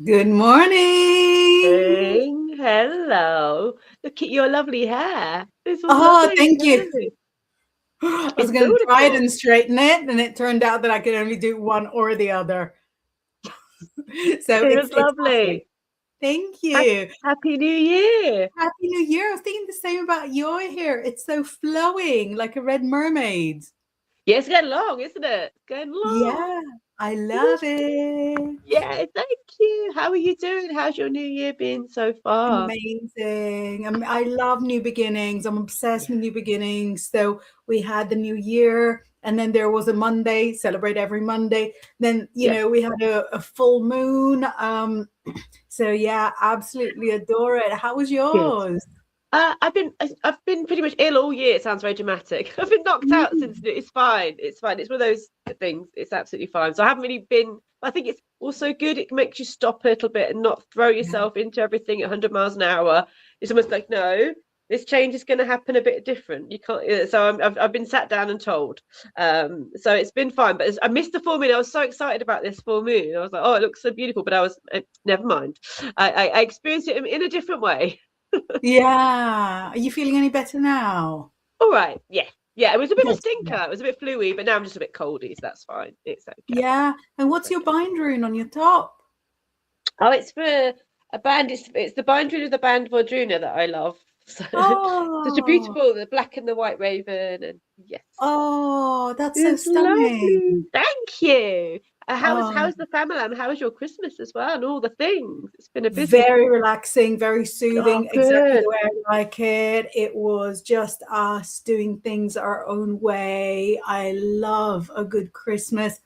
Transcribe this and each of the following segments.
Good morning. Hello. Look at your lovely hair. This was Oh, lovely. thank you. Lovely. I was It's going to dry it beautiful. and straighten it, and it turned out that I could only do one or the other. So It it's was it's lovely. lovely. Thank Ha- you. Happy New Year. Happy New Year. I was thinking the same about your hair. It's so flowing, like a red mermaid. Yeah, it's going long, isn't it? It's going long. Yeah, I love Whoosh. it. Yeah, thank you. How are you doing? How's your New Year been so far? Amazing. I love new beginnings. I'm obsessed Yeah. with new beginnings. So we had the new year, and then there was a Monday, celebrate every Monday. Then, Yeah. we had a full moon. So yeah, absolutely adore it. How was Good. yours? I've been pretty much ill all year. It sounds very dramatic. I've been knocked out since. Mm, It's fine. It's fine. It's one of those things. It's absolutely fine. So I haven't really been. I think it's also good. It makes you stop a little bit and not throw yeah. yourself into everything at 100 miles an hour. It's almost like, no, this change is going to happen a bit different. You can't. So I've been sat down and told. So it's been fine. But I missed the full moon. I was so excited about this full moon. I was like, oh, it looks so beautiful. But I was never mind. I experienced it in a different way. Yeah. Are you feeling any better now? All right. Yeah. Yeah. It was a bit of a Good. stinker. It was a bit fluey, but now I'm just a bit coldy, so that's fine. It's okay. Yeah. And what's It's your okay. bind rune on your top? Oh, it's for a band. It's the binder of the band Vordruna that I love. So such a Oh, beautiful, the black and the white raven, and yes, oh, that's so it's lovely. stunning. Thank you. Oh, How's the family and how was your Christmas as well and all the things? It's been a busy. very relaxing, very Oh, soothing, exactly the good. way I like it. It was just us doing things our own way. I love a good Christmas.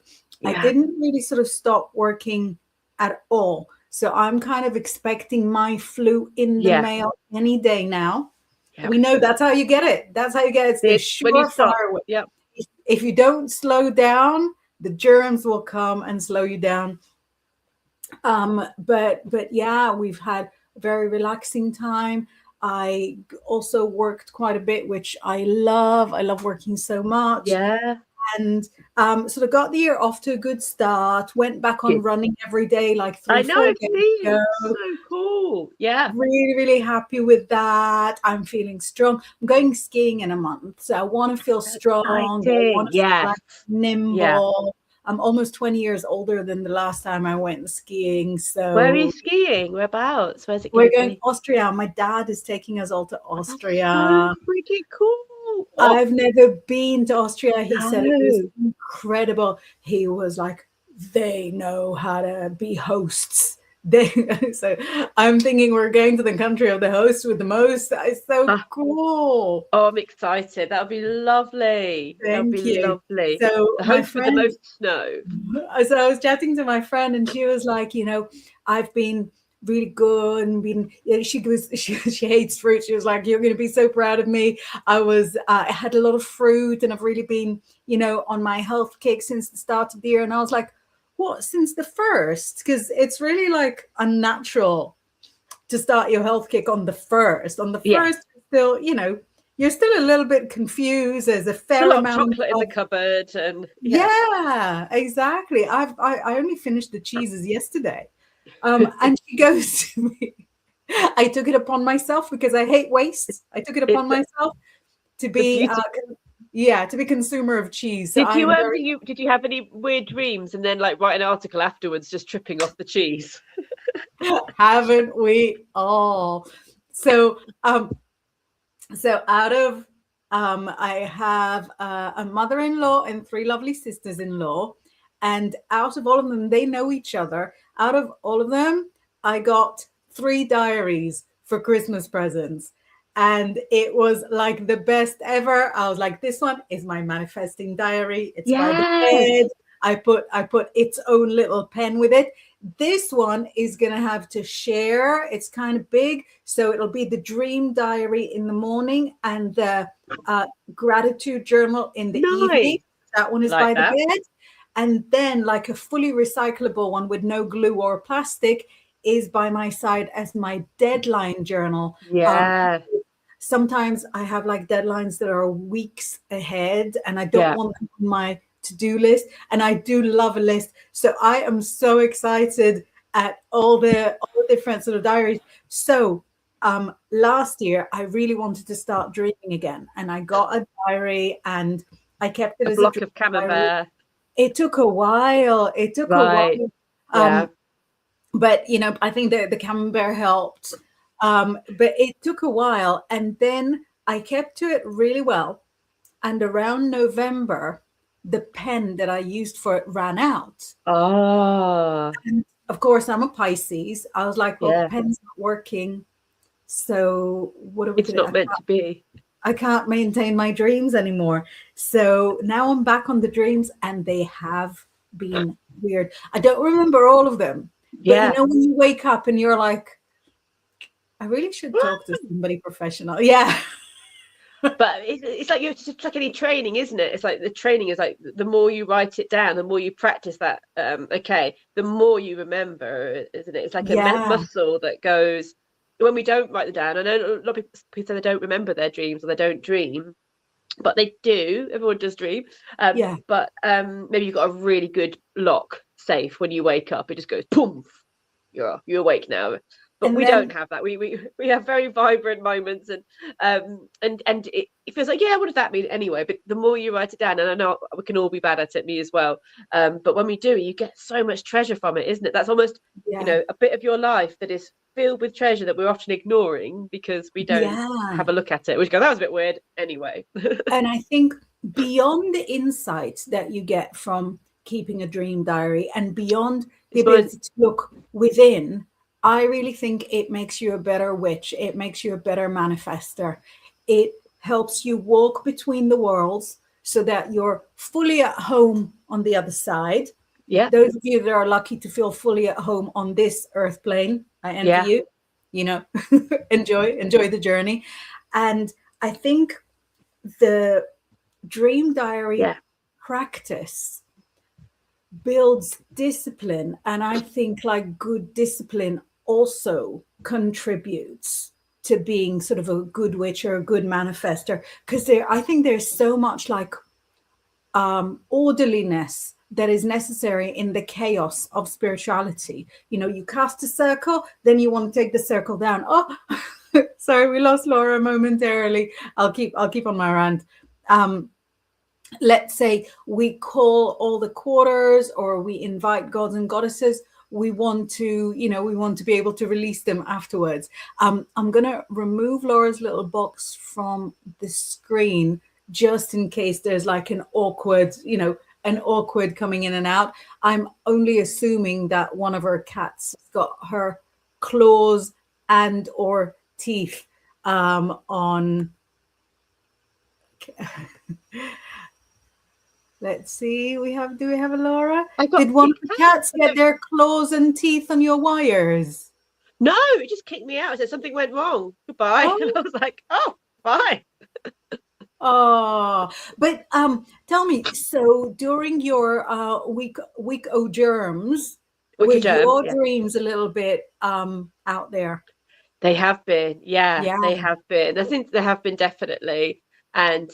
I Yeah. didn't really sort of stop working at all. So I'm kind of expecting my flu in the Yeah. mail any day now. Yeah. We know that's how you get it. That's how you get it. It's the This when you stop. surefire way. Yeah. If you don't slow down, the germs will come and slow you down. But yeah, we've had a very relaxing time. I also worked quite a bit, which I love. I love working so much. Yeah. And sort of got the year off to a good start. Went back on Good. running every day, like I three, know, four I've days seen. ago. So cool. Yeah. Really, really happy with that. I'm feeling strong. I'm going skiing in a month, so I want to feel So strong. I exciting. want to feel Yes. like Yeah. nimble. I'm almost 20 years older than the last time I went skiing, Where are you so skiing? Whereabouts? Where's it going we're to going to be? Austria. My dad is taking us all to Oh, that's so Austria. freaking cool. Oh, I've never been to Austria. He said it was no. incredible. He was like, they know how to be hosts. They, so I'm thinking we're going to the country of the host with the most. It's so Ah, cool. oh, I'm excited. That would be lovely. That would be Thank you. lovely. So The my host with the friend, most snow. so I was chatting to my friend, and she was like, I've been really good and been. She goes, she hates fruit. She was like, you're going to be so proud of me. I had a lot of fruit, and I've really been, on my health kick since the start of the year. And I was like, what? Since the first? Because it's really like unnatural to start your health kick on the first. On the Yeah. first, still, you're still a little bit confused. There's a There's a fair lot of amount chocolate in of the cupboard and yeah. yeah, exactly. I only finished the cheeses yesterday. And she goes to me, I took it upon myself because I hate waste. I took it upon It's myself to a be, beautiful. yeah, to be consumer of cheese. So Did I you am very, did you have any weird dreams and then like write an article afterwards just tripping off the cheese? haven't we all? So, out of, I have a mother-in-law and three lovely sisters-in-law, and out of all of them, they know each other. Out of all of them, I got three diaries for Christmas presents, and it was like the best ever. I was like, this one is my manifesting diary. It's by the bed. Yes. I put its own little pen with it. This one is going to have to share. It's kind of big. So it'll be the dream diary in the morning and the gratitude journal in the evening. Nice. That one is Like by the that. bed. And then, like a fully recyclable one with no glue or plastic, is by my side as my deadline journal. Yeah. Sometimes I have like deadlines that are weeks ahead and I don't Yeah. want them on my to-do list, and I do love a list. So I am so excited at all the different sort of diaries. So last year I really wanted to start dreaming again, and I got a diary and I kept it A as a block dream of diary. camembert. It took a while. Right. Yeah. But you know, I think the camembert helped. But it took a while, and then I kept to it really well. And around November, the pen that I used for it ran out. Ah, And of course, I'm a Pisces. I was like, well, yeah. pen's not working. So what are we It's going to not do? meant to be. I can't maintain my dreams anymore. So now I'm back on the dreams, and they have been weird. I don't remember all of them, but you Yeah. know, when you wake up and you're like, I really should talk to somebody professional. Yeah. But it's like it's just like any training, isn't it? It's like the training is like the more you write it down, the more you practice that. Okay, the more you remember, isn't it? It's like a Yeah. muscle that goes when we don't write them down. I know a lot of people say they don't remember their dreams or they don't dream, but they do. Everyone does dream. Yeah. But maybe you've got a really good lock safe when you wake up. It just goes boom. You're awake now. But And we then, don't have that. We have very vibrant moments, and it feels like, yeah, what does that mean anyway? But the more you write it down, and I know we can all be bad at it, me as well. But when we do, you get so much treasure from it, isn't it? That's almost yeah. a bit of your life that is filled with treasure that we're often ignoring because we don't Yeah. have a look at it. We go, that was a bit weird anyway. And I think beyond the insights that you get from keeping a dream diary and beyond the It's my ability to look within, I really think it makes you a better witch. It makes you a better manifester. It helps you walk between the worlds so that you're fully at home on the other side. yeah, Those of you that are lucky to feel fully at home on this earth plane, I envy yeah, you. You know, enjoy the journey. And I think the dream diary yeah, practice builds discipline, and I think like good discipline also contributes to being sort of a good witch or a good manifester, because there I think there's so much like orderliness that is necessary in the chaos of spirituality. You know, you cast a circle, then you want to take the circle down. Oh, sorry, we lost Laura momentarily. I'll keep on my rant. Let's say we call all the quarters, or we invite gods and goddesses. We want to, we want to be able to release them afterwards. I'm going to remove Laura's little box from the screen just in case there's like an awkward coming in and out. I'm only assuming that one of her cats has got her claws and or teeth on. Let's see. Do we have a Laura? Did one of the cats get their claws and teeth on your wires? No, it just kicked me out. It said something went wrong. Goodbye. Oh. And I was like, oh, bye. Oh, but tell me, so during your week o' germs, were your dreams a little bit out there? They have been, Yeah. they have been. I think they have been definitely, and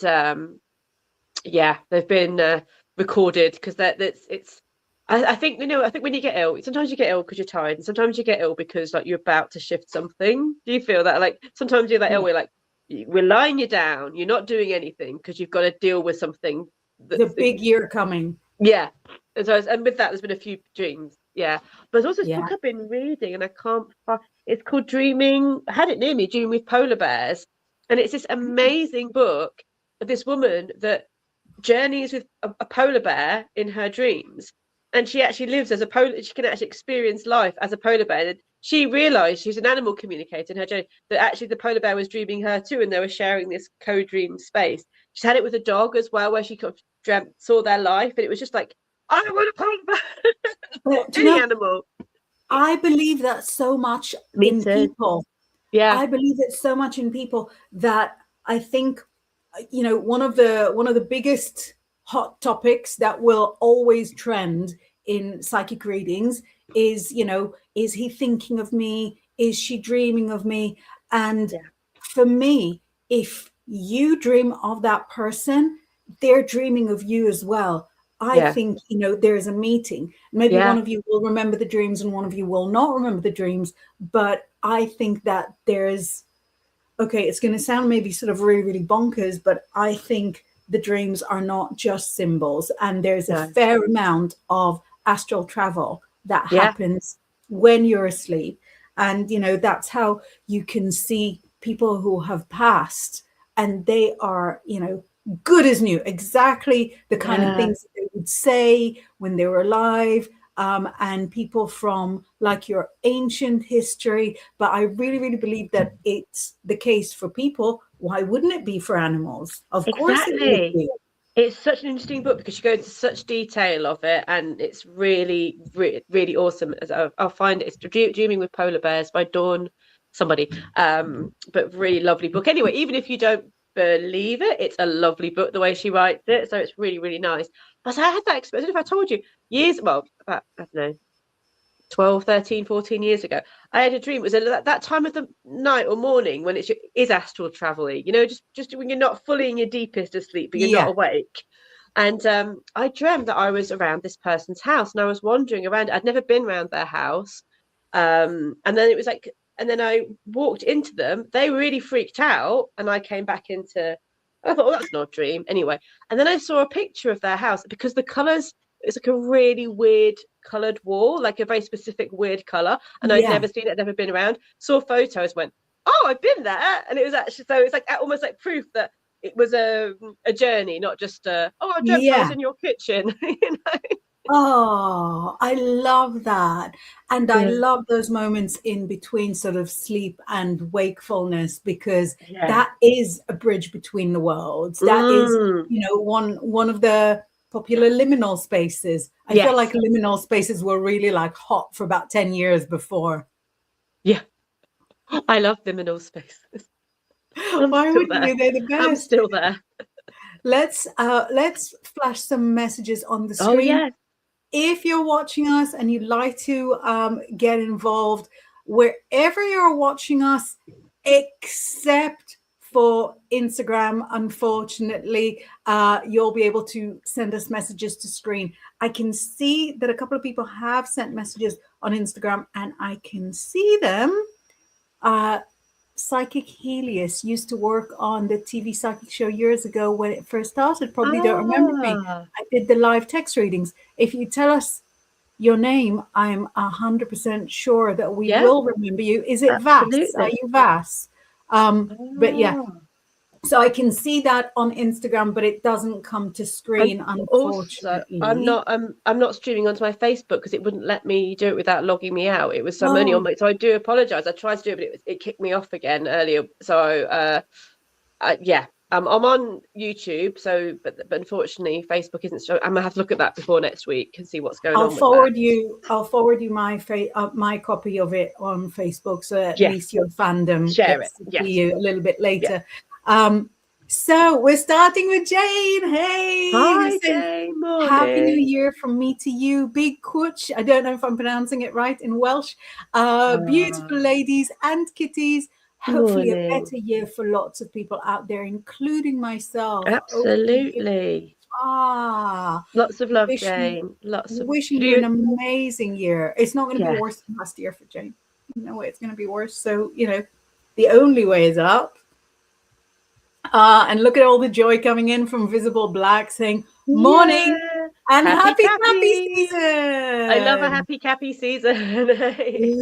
yeah, they've been recorded because it's. I think I think when you get ill, sometimes you get ill because you're tired, and sometimes you get ill because like you're about to shift something. Do you feel that? Like sometimes you're like ill, we're like we're lying you down, you're not doing anything because you've got to deal with something. The big year coming. Yeah, and so and with that, there's been a few dreams. Yeah, but there's also this book I've been reading, and I can't. It's called Dreaming. I had it near me, Dreaming with Polar Bears, and it's this amazing book of this woman that journeys with a polar bear in her dreams, and she actually lives as a polar. She can actually experience life as a polar bear. And she realised she's an animal communicator in her journey that actually the polar bear was dreaming her too, and they were sharing this co-dream space. She's had it with a dog as well, where she kind of saw their life, and it was just like, I want a polar bear. Or any animal. I believe that so much in people. Yeah, I believe it so much in people that I think, one of the biggest hot topics that will always trend in psychic readings is, is he thinking of me? Is she dreaming of me? And for me, if you dream of that person, they're dreaming of you as well. I think, you know, there's a meeting. Maybe one of you will remember the dreams and one of you will not remember the dreams. But I think that there's, okay, it's going to sound maybe sort of really, really bonkers, but I think the dreams are not just symbols. And there's a fair amount of astral travel that happens when you're asleep. And, you know, that's how you can see people who have passed, and they are, you know, good as new, exactly the kind of things that they would say when they were alive. And people from like your ancient history. But I really, really believe that it's the case for people. Why wouldn't it be for animals? Of course it would be. It's such an interesting book because you go into such detail of it, and it's really, really, really awesome. I'll find it. It's Dreaming with Polar Bears by Dawn somebody. But really lovely book. Anyway, even if you don't believe it, it's a lovely book the way she writes it. So it's really, really nice. But I had that experience. I don't know if I told you about, I don't know, 12, 13, 14 years ago, I had a dream. It was at that time of the night or morning when it is astral travel-y, you know, just when you're not fully in your deepest of sleep, but you're not awake. And I dreamt that I was around this person's house, and I was wandering around. I'd never been around their house. And then it was like, and then I walked into them. They were really freaked out, and I came back into, I thought, oh, that's not a dream. Anyway, and then I saw a picture of their house because the colours, it's like a really weird coloured wall, like a very specific weird colour. And I'd never seen it, never been around. Saw photos, went, oh, I've been there. And it was actually, so it's like almost like proof that it was a journey, not just oh, I dreamt I was in your kitchen. You know? Oh, I love that. And I love those moments in between sort of sleep and wakefulness, because that is a bridge between the worlds. That is, you know, one of the popular liminal spaces. I feel like liminal spaces were really like hot for about 10 years before. Yeah. I love liminal spaces. Why wouldn't you? They're the best. I'm still there. Let's flash some messages on the screen. Oh, yeah. If you're watching us and you'd like to get involved, wherever you're watching us, except for Instagram, unfortunately, you'll be able to send us messages to screen. I can see that a couple of people have sent messages on Instagram, and I can see them. Psychic Helios used to work on the TV Psychic show years ago when it first started. Probably don't remember me. I did the live text readings. If you tell us your name, I'm 100% sure that we will remember you. Is it Vas? Are you Vas? But yeah. So I can see that on Instagram, but it doesn't come to screen, unfortunately. Also, I'm not streaming onto my Facebook because it wouldn't let me do it without logging me out. It was only on my, so I do apologize. I tried to do it, but it kicked me off again earlier. So I'm on YouTube. So, but unfortunately, Facebook isn't. So I'm gonna have to look at that before next week and see what's going on. I'll forward you my copy of it on Facebook, so at least your fandom gets to see you a little bit later. So we're starting with Jane. Hey, hi Jane. Morning. Happy New Year from me to you, Big Kutch. I don't know if I'm pronouncing it right in Welsh. Beautiful ladies and kitties. Hopefully a better year for lots of people out there, including myself. Absolutely. Lots of love, Jane. Wishing you an amazing year. It's not going to be worse than last year for Jane. No way it's going to be worse. So, you know, the only way is up. And look at all the joy coming in from Visible Black saying morning and happy season. I love a happy Cappy season.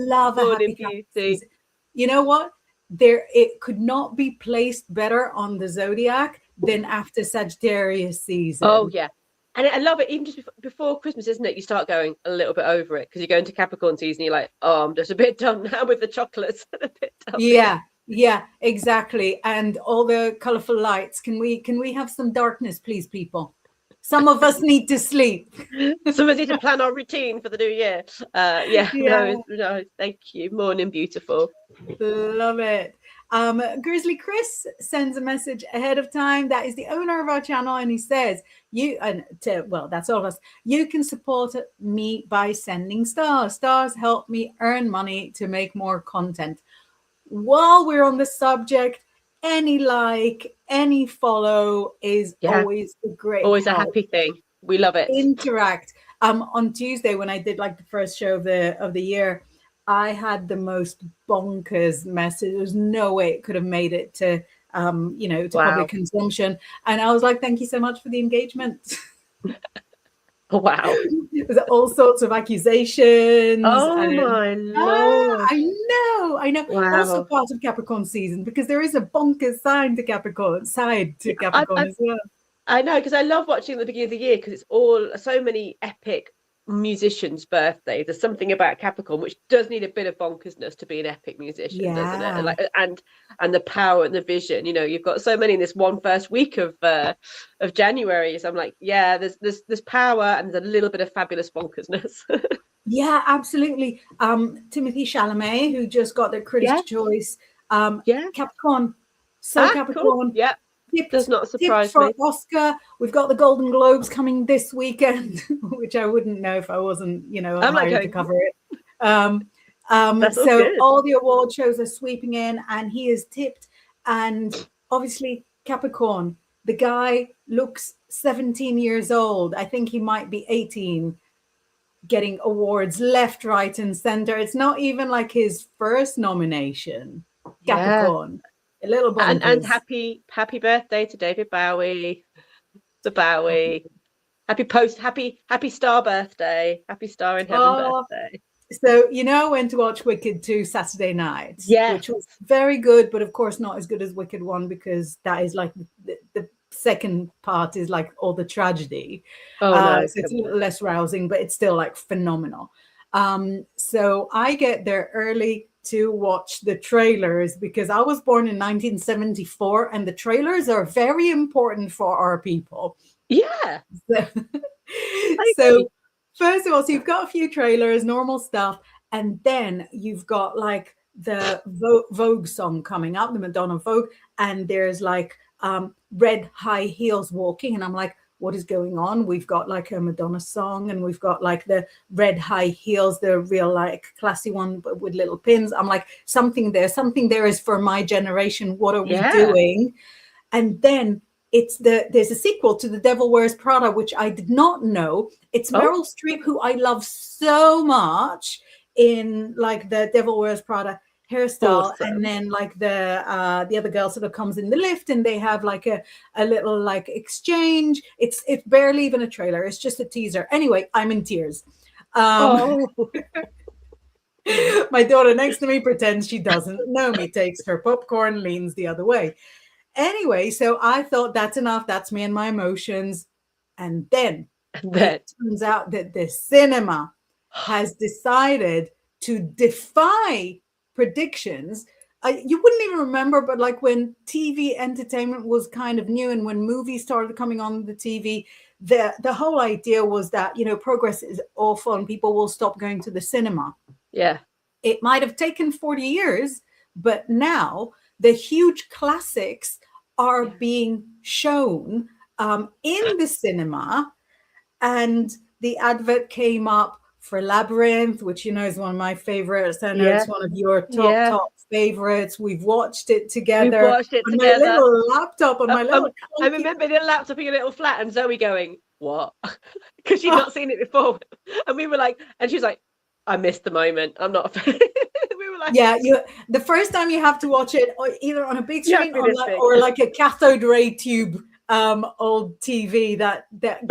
Love a happy Cappy season. You know what? It could not be placed better on the zodiac than after Sagittarius season. Oh yeah. And I love it, even just before Christmas, isn't it? You start going a little bit over it because you go into Capricorn season. You're like, oh, I'm just a bit done now with the chocolates. A bit done. Yeah, exactly. And all the colorful lights. Can we have some darkness, please, people? Some of us need to sleep. Some of us need to plan our routine for the new year. No, thank you. Morning, beautiful. Love it. Grizzly Chris sends a message ahead of time. That is the owner of our channel, and he says, that's all of us. You can support me by sending stars. Stars help me earn money to make more content. While we're on the subject, any like, any follow is always a great always help. A happy thing. We love it. interact. On Tuesday when I did like the first show of the year, I had the most bonkers message. There's no way it could have made it to to public consumption. And I was like, thank you so much for the engagement. Wow. There's all sorts of accusations. Oh my Lord. I know. Wow. Also part of Capricorn season, because there is a bonkers side to Capricorn as well. I know, because I love watching at the beginning of the year, because it's all so many epic musicians' birthdays. There's something about Capricorn which does need a bit of bonkersness to be an epic musician, doesn't it? Like, and the power and the vision. You know, you've got so many in this one first week of January. So I'm like, yeah, there's power and there's a little bit of fabulous bonkersness. Yeah, absolutely. Timothy Chalamet, who just got their Critics' Choice. Capricorn. Capricorn. Cool. Yeah. Does not surprise me. Oscar. We've got the Golden Globes coming this weekend, which I wouldn't know if I wasn't, I'm hired to cover it. So all the award shows are sweeping in, and he is tipped. And obviously, Capricorn, the guy looks 17 years old. I think he might be 18, getting awards left, right, and center. It's not even like his first nomination. Capricorn. Yeah. A little and happy birthday to David Bowie, the Bowie. Happy star birthday. Happy star in heaven birthday. So I went to watch Wicked 2 Saturday night, which was very good, but of course not as good as Wicked 1, because that is like the second part is like all the tragedy. So it's a little less rousing, but it's still like phenomenal. So I get there early to watch the trailers, because I was born in 1974 and the trailers are very important for our people. Yeah. So first of all, so you've got a few trailers, normal stuff, and then you've got like the Vogue song coming up, the Madonna Vogue, and there's like red high heels walking, and I'm like, what is going on? We've got like a Madonna song, and we've got like the red high heels, the real like classy one, but with little pins. I'm like, something there is for my generation. What are we doing? And then there's a sequel to The Devil Wears Prada, which I did not know. It's Meryl Streep, who I love so much, in like The Devil Wears Prada hairstyle. Awesome. And then like the other girl sort of comes in the lift, and they have like a little like exchange. It's barely even a trailer, it's just a teaser. Anyway, I'm in tears. My daughter next to me pretends she doesn't know me, takes her popcorn, leans the other way. Anyway, so I thought, that's enough, that's me and my emotions. And then it turns out that the cinema has decided to defy predictions. You wouldn't even remember, but like when TV entertainment was kind of new, and when movies started coming on the TV, the whole idea was that progress is awful and people will stop going to the cinema. Yeah, it might have taken 40 years, but now the huge classics are being shown in the cinema. And the advert came up for Labyrinth, which is one of my favorites. I know it's one of your top favorites. We've watched it together. On my little laptop, my little. I remember the laptop in a little flat, and Zoe going, "What?" Because she'd not seen it before, and we were like, and she was like, "I missed the moment. I'm not." We were like, "Yeah, the first time you have to watch it, or either on a big screen or like a cathode ray tube old TV that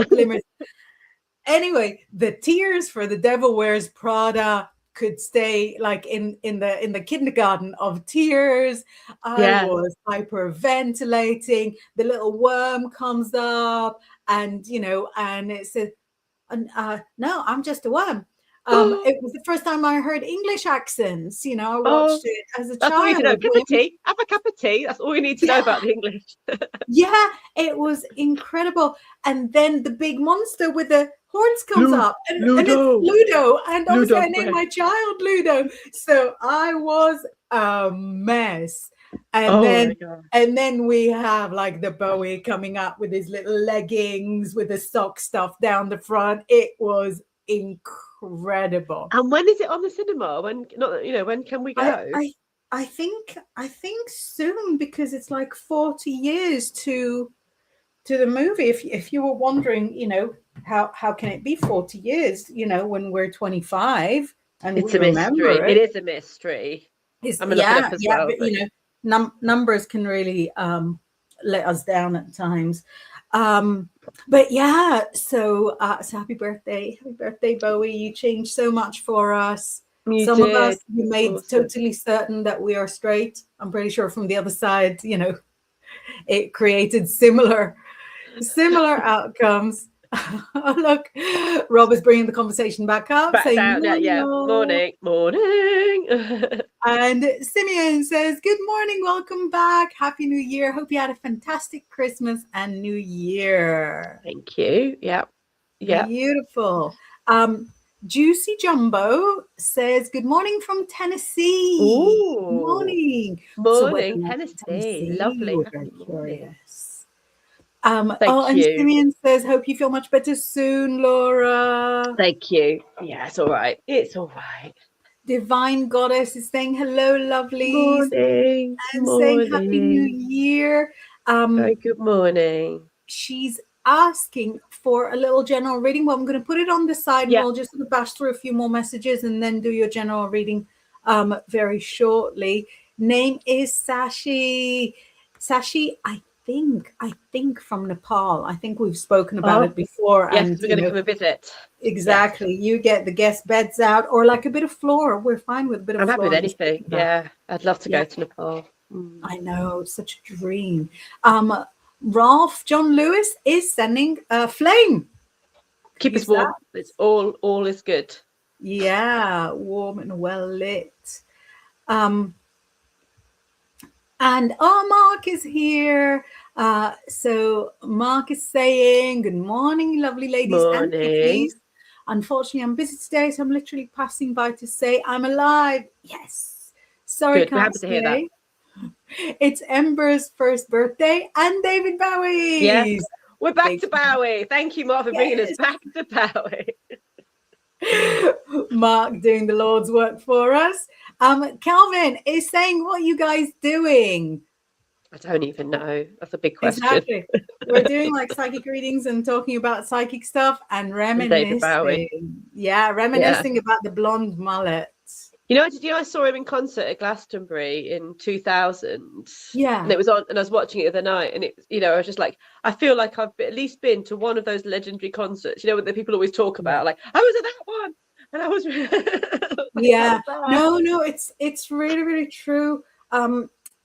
glimmers." Anyway, the tears for The Devil Wears Prada could stay like in the kindergarten of tears. I was hyperventilating. The little worm comes up, and and it said, "No, I'm just a worm." It was the first time I heard English accents. I watched it as a child. That's all you need to know. Cup of tea. Have a cup of tea. That's all you need to know about the English. Yeah, it was incredible. And then the big monster with the horns comes up, and it's Ludo. And obviously I named my child Ludo. So I was a mess. And then we have like the Bowie coming up with his little leggings with the sock stuff down the front. It was incredible. And when is it on the cinema? When can we go? I think soon, because it's like 40 years to the movie. If you were wondering, how can it be 40 years, when we're 25 and It's we a mystery. remember It it? is a mystery. It's, I'm gonna look it yeah, up as yeah, well. but numbers can really let us down at times. But yeah, so happy birthday, Bowie! You changed so much for us. You Some of us, did. you made Awesome. totally certain that we are straight. I'm pretty sure from the other side, it created similar outcomes. Oh, look, Rob is bringing the conversation back up, Back saying down. Yeah. morning. Morning. And Simeon says, good morning, welcome back. Happy New Year. Hope you had a fantastic Christmas and New Year. Thank you. Yeah. Beautiful. Juicy Jumbo says, good morning from Tennessee. Ooh. Good morning. Morning, Tennessee. Lovely. We're very curious. And you. Simeon says, hope you feel much better soon, Laura. Thank you. Yeah, it's all right. It's all right. Divine Goddess is saying hello, lovelies. Morning. And saying Happy New Year. Very good morning. She's asking for a little general reading. Well, I'm going to put it on the side and we'll just bash through a few more messages and then do your general reading very shortly. Name is Sashi. Sashi, I think from Nepal. I think we've spoken about it before. Yes, and we're going to come and visit. Exactly. Yes. You get the guest beds out or like a bit of floor. We're fine with a bit of floor. I'm happy with anything. Yeah, I'd love to go to Nepal. I know, it's such a dream. Ralph John Lewis is sending a flame. Keep us warm. It's all is good. Yeah, warm and well lit. And Mark is here. So Mark is saying, good morning, lovely ladies and kitties. Unfortunately, I'm busy today, so I'm literally passing by to say I'm alive. Yes. Sorry, good. We're happy to hear that. It's Ember's first birthday and David Bowie's. Yes, we're back to Bowie. Thank you, Mark, for bringing us back to Bowie. Mark doing the Lord's work for us. Calvin is saying, what are you guys doing? I don't even know. That's a big question. Exactly. We're doing like psychic readings and talking about psychic stuff and reminiscing. Reminiscing about the blonde mullet. I saw him in concert at Glastonbury in 2000. Yeah. And it was on, and I was watching it the other night, and I was just like, I feel like I've at least been to one of those legendary concerts, that people always talk about, like, I was at that one, and I was. No, it's really, really true.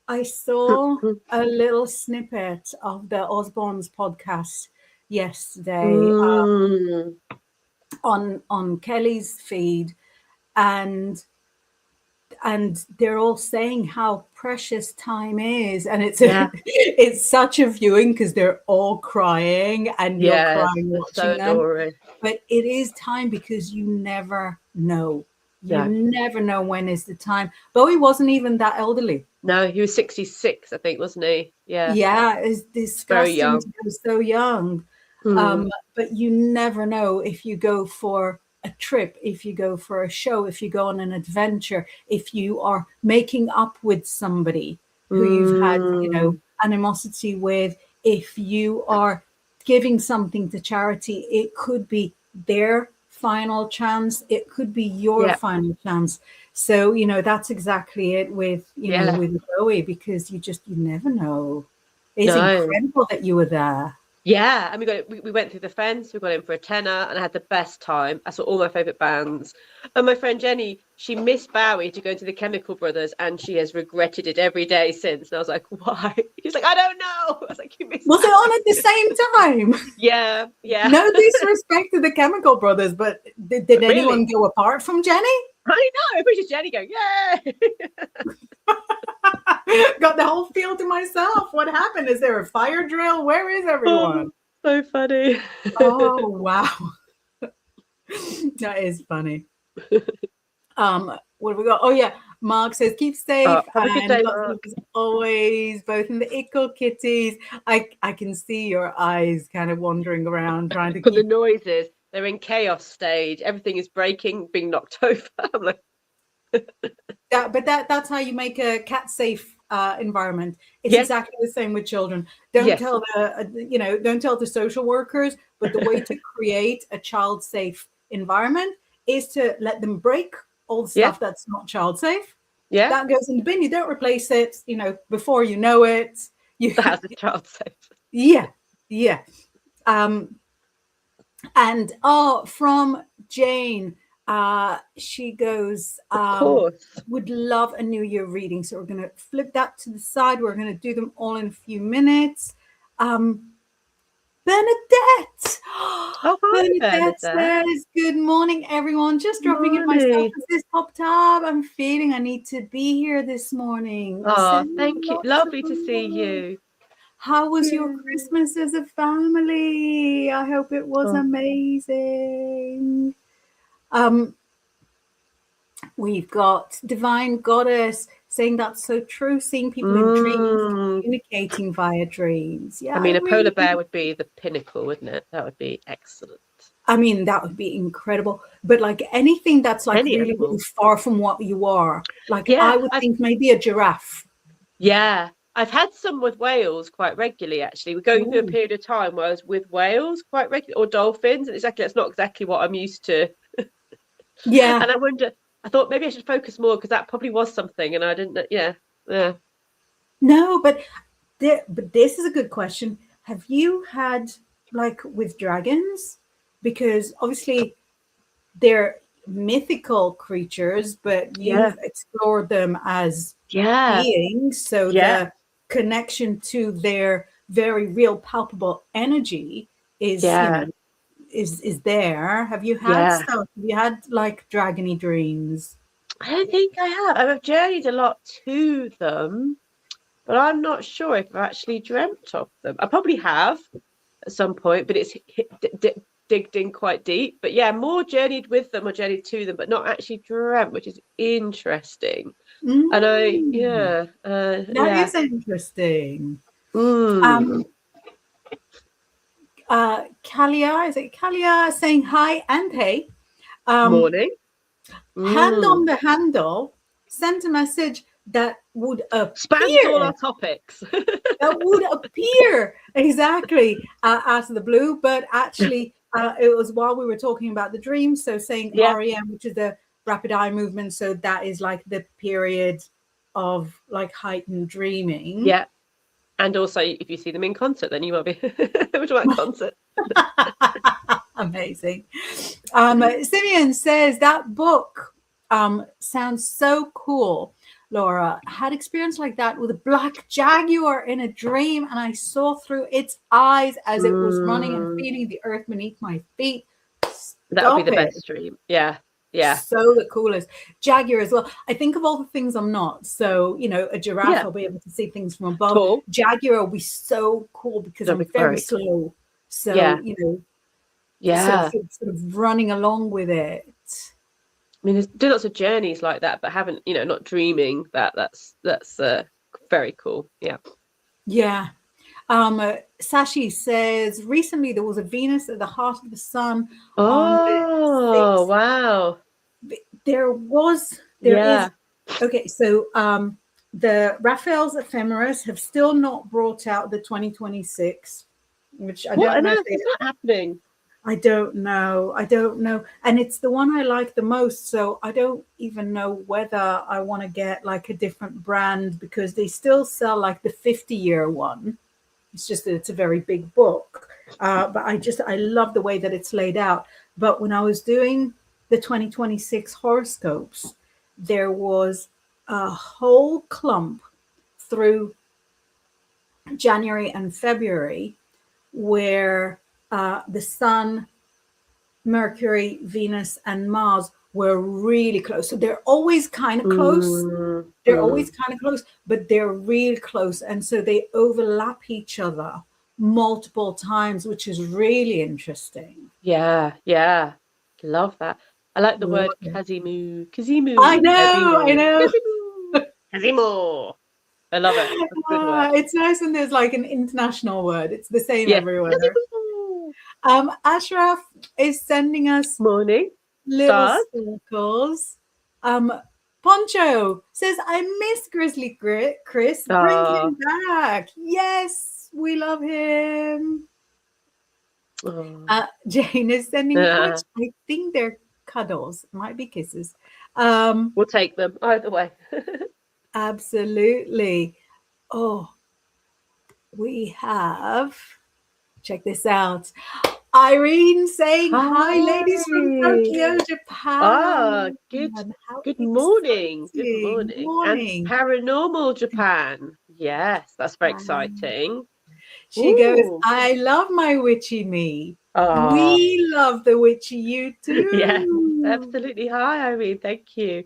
I saw a little snippet of the Osborne's podcast yesterday on Kelly's feed, and they're all saying how precious time is, and it's such a viewing because they're all crying and you're crying watching them. But it is time because you never know. You never know when is the time. Bowie wasn't even that elderly. No, he was 66, I think, wasn't he? Yeah, it's disgusting to go so young. But you never know if you go for a trip, if you go for a show, if you go on an adventure, if you are making up with somebody who you've had, animosity with, if you are giving something to charity, it could be their final chance, it could be your final chance. So that's exactly it with with Bowie, because you never know. It's incredible that you were there. Yeah, and we went through the fence, we got in for a tenner, and I had the best time. I saw all my favourite bands. And my friend Jenny, she missed Bowie to go to the Chemical Brothers, and she has regretted it every day since. And I was like, why? She's like, I don't know. I was like, you missed. Was it on at the same time? Yeah. No disrespect to the Chemical Brothers, but did anyone go apart from Jenny? I know. It was just Jenny going, yay! Got the whole field to myself. What happened? Is there a fire drill? Where is everyone? So funny. Oh, wow. That is funny. What have we got? Oh, yeah. Mark says, keep safe. Have a good day, Mark. As always, both in the Ickle kitties. I can see your eyes kind of wandering around trying to keep the noises. They're in chaos stage. Everything is breaking, being knocked over. I'm like... that's how you make a cat safe environment. It's Yes. exactly the same with children. Don't tell don't tell the social workers, but the way to create a child safe environment is to let them break all the stuff that's not child safe. Yeah. That goes in the bin. You don't replace it, before you know it. The house is child safe. Yeah. And from Jane, she goes, Of course. would love a New Year reading. So we're going to flip that to the side. We're going to do them all in a few minutes. Bernadette. Oh, hi, Bernadette says, good morning, everyone. Just dropping in myself as this popped up. I'm feeling I need to be here this morning. Oh, thank you. Lovely to see you. How was your Christmas as a family? I hope it was amazing. We've got Divine Goddess saying that's so true, seeing people in dreams, communicating via dreams. Yeah, I mean, a polar bear would be the pinnacle, wouldn't it? That would be excellent. I mean, that would be incredible. But like anything that's like really far from what you are, like I would think maybe a giraffe. Yeah, I've had some with whales quite regularly, actually. We're going through a period of time where I was with whales quite regularly, or dolphins. And it's not exactly what I'm used to. Yeah. And I thought maybe I should focus more because that probably was something. And I didn't, yeah. No, but this is a good question. Have you had like with dragons? Because obviously they're mythical creatures, but you've explored them as beings. So the connection to their very real palpable energy is is there. Have you had stuff? Have you had like dragony dreams? I don't think I have. I've journeyed a lot to them, but I'm not sure if I've actually dreamt of them. I probably have at some point, but it's digged in quite deep. But yeah, more journeyed with them or journeyed to them, but not actually dreamt, which is interesting. And that is interesting. Kalia, is it Kalia saying hi and hey? Morning. Hand on the handle, sent a message that would appear. Spans all our topics. That would appear exactly out of the blue, but actually it was while we were talking about the dreams. So saying REM, which is the rapid eye movement. So that is like the period of like heightened dreaming. Yeah. And also, if you see them in concert, then you might be we're talking about concert. Amazing. Simeon says that book sounds so cool. Laura had experience like that with a black jaguar in a dream, and I saw through its eyes as it was running and feeling the earth beneath my feet. That would be the best dream. Yeah. So the coolest. Jaguar as well. I think of all the things I'm not. So, a giraffe, I'll be able to see things from above. Cool. Jaguar will be so cool because I'm very slow. So, sort of running along with it. I mean, do lots of journeys like that, but haven't, not dreaming that's very cool. Yeah. Yeah. Sashi says recently there was a Venus at the heart of the sun. Oh, wow. There is. Okay, so the Raphael's ephemeris have still not brought out the 2026, which I don't know if is that happening. I don't know. And it's the one I like the most. So I don't even know whether I want to get like a different brand because they still sell like the 50-year one. It's just that it's a very big book. But I love the way that it's laid out. But when I was doing the 2026 horoscopes, there was a whole clump through January and February where the Sun, Mercury, Venus, and Mars were really close. So they're always kind of close. They're always kind of close, but they're real close. And so they overlap each other multiple times, which is really interesting. Yeah. Love that. I like the word Kazimu. I know. Kazimu. I love it. That's a good word. It's nice when there's like an international word. It's the same everywhere. Ashraf is sending us morning little circles. Poncho says, I miss Grizzly Chris. Bring him back. Yes, we love him. Jane is sending quotes. I think they're cuddles. Might be kisses. We'll take them either way. Absolutely. Oh, we have, check this out. Irene saying hi, ladies from Tokyo, Japan. Good morning. Good morning. And paranormal Japan. Yes, that's very exciting. She goes, I love my witchy me. We love the witchy you too. Yeah, absolutely. Hi, Irene. Thank you.